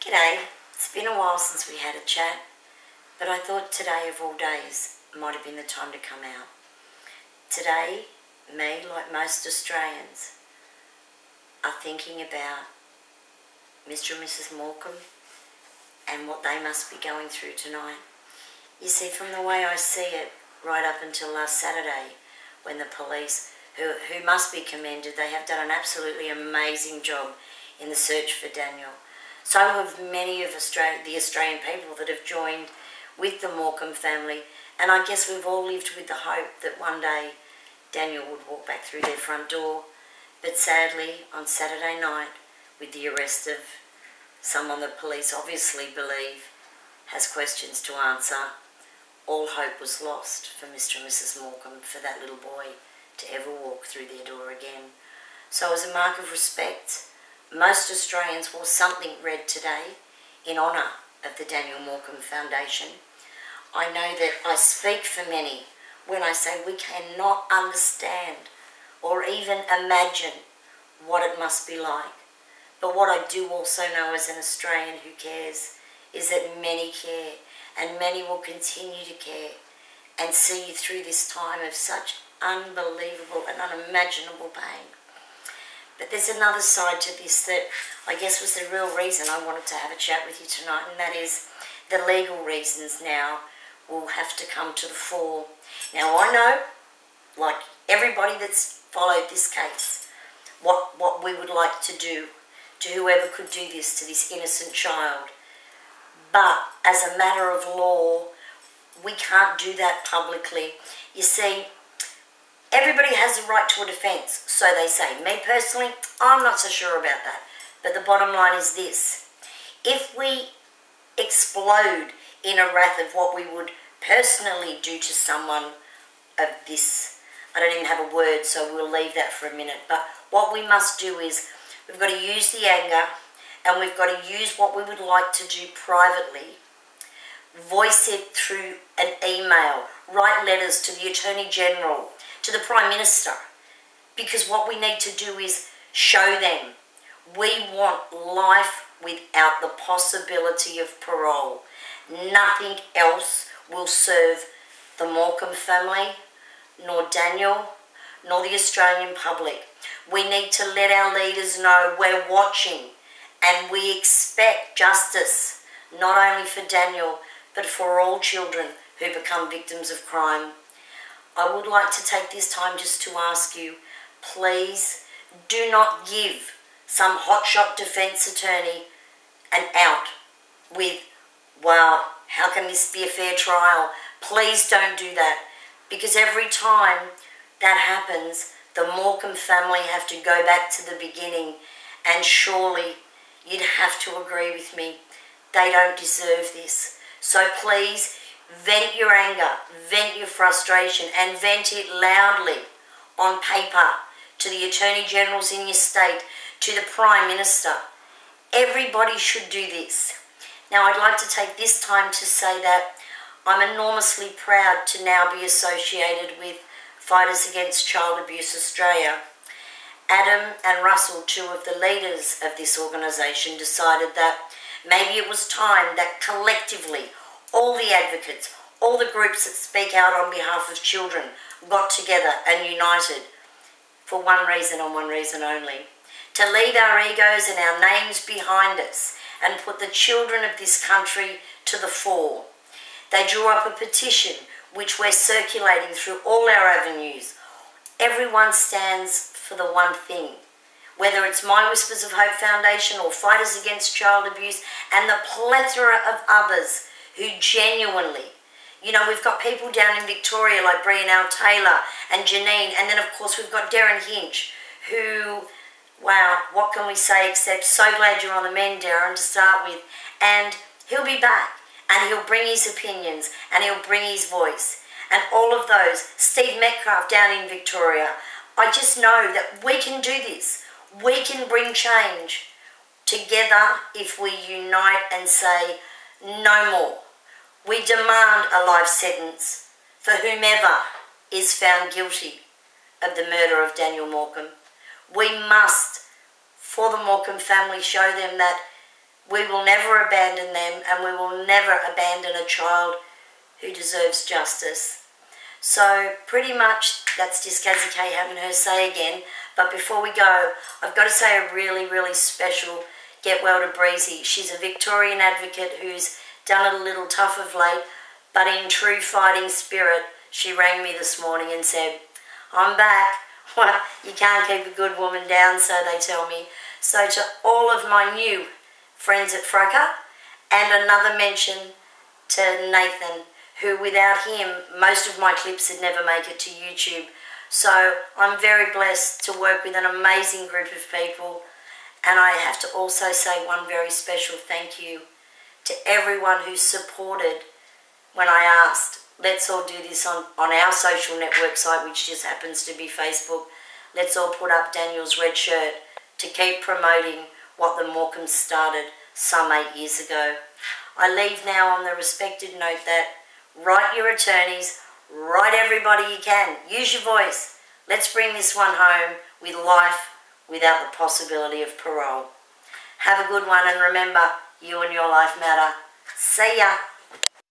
G'day. It's been a while since we had a chat, but I thought today of all days might have been the time to come out. Today, me, like most Australians, are thinking about Mr. and Mrs. Morcombe and what they must be going through tonight. You see, from the way I see it, right up until last Saturday, when the police, who must be commended, they have done an absolutely amazing job in the search for Daniel. So have many of the Australian people that have joined with the Morcombe family, and I guess we've all lived with the hope that one day Daniel would walk back through their front door. But sadly, on Saturday night, with the arrest of someone the police obviously believe has questions to answer, all hope was lost for Mr. and Mrs. Morcombe, for that little boy to ever walk through their door again. So as a mark of respect, most Australians wore something red today in honour of the Daniel Morcombe Foundation. I know that I speak for many when I say we cannot understand or even imagine what it must be like. But what I do also know as an Australian who cares is that many care, and many will continue to care and see you through this time of such unbelievable and unimaginable pain. But there's another side to this that I guess was the real reason I wanted to have a chat with you tonight, and that is the legal reasons now will have to come to the fore. Now I know, like everybody that's followed this case, what we would like to do to whoever could do this to this innocent child. But as a matter of law, we can't do that publicly. You see, everybody has a right to a defence, so they say. Me personally, I'm not so sure about that. But the bottom line is this. If we explode in a wrath of what we would personally do to someone of this, I don't even have a word, so we'll leave that for a minute. But what we must do is we've got to use the anger, and we've got to use what we would like to do privately, voice it through an email, write letters to the Attorney General, to the Prime Minister, because what we need to do is show them we want life without the possibility of parole. Nothing else will serve the Morcombe family, nor Daniel, nor the Australian public. We need to let our leaders know we're watching and we expect justice, not only for Daniel, but for all children who become victims of crime. I would like to take this time just to ask you, please do not give some hotshot defence attorney an out with, well, how can this be a fair trial? Please don't do that, because every time that happens, the Morcombe family have to go back to the beginning, and surely you'd have to agree with me, they don't deserve this. So please, vent your anger, vent your frustration, and vent it loudly on paper to the Attorney Generals in your state, to the Prime Minister. Everybody should do this. Now, I'd like to take this time to say that I'm enormously proud to now be associated with Fighters Against Child Abuse Australia. Adam and Russell, two of the leaders of this organisation, decided that maybe it was time that collectively all the advocates, all the groups that speak out on behalf of children got together and united for one reason and one reason only: to leave our egos and our names behind us and put the children of this country to the fore. They drew up a petition which we're circulating through all our avenues. Everyone stands for the one thing, whether it's My Whispers of Hope Foundation or Fighters Against Child Abuse and the plethora of others who genuinely, you know, we've got people down in Victoria like Brianelle Taylor and Janine, and then of course we've got Darren Hinch, who, wow, what can we say except so glad you're on the mend, Darren, to start with. And he'll be back, and he'll bring his opinions, and he'll bring his voice. And all of those, Steve Metcalf down in Victoria, I just know that we can do this. We can bring change together if we unite and say, no more. We demand a life sentence for whomever is found guilty of the murder of Daniel Morcombe. We must, for the Morcombe family, show them that We will never abandon them, and we will never abandon a child who deserves justice. So pretty much that's just Kazzie K having her say again. But before we go, I've got to say a really, really special get well to Breezy. She's a Victorian advocate who's done it a little tough of late, but in true fighting spirit, she rang me this morning and said, I'm back. Well, you can't keep a good woman down, so they tell me. So to all of my new friends at Frocka, and another mention to Nathan, who without him, most of my clips would never make it to YouTube. So I'm very blessed to work with an amazing group of people. And I have to also say one very special thank you to everyone who supported when I asked, let's all do this on our social network site, which just happens to be Facebook. Let's all put up Daniel's red shirt to keep promoting what the Morcombes started some 8 years ago. I leave now on the respected note that write your attorneys, write everybody you can, use your voice. Let's bring this one home with life without the possibility of parole. Have a good one, and remember, you and your life matter. See ya.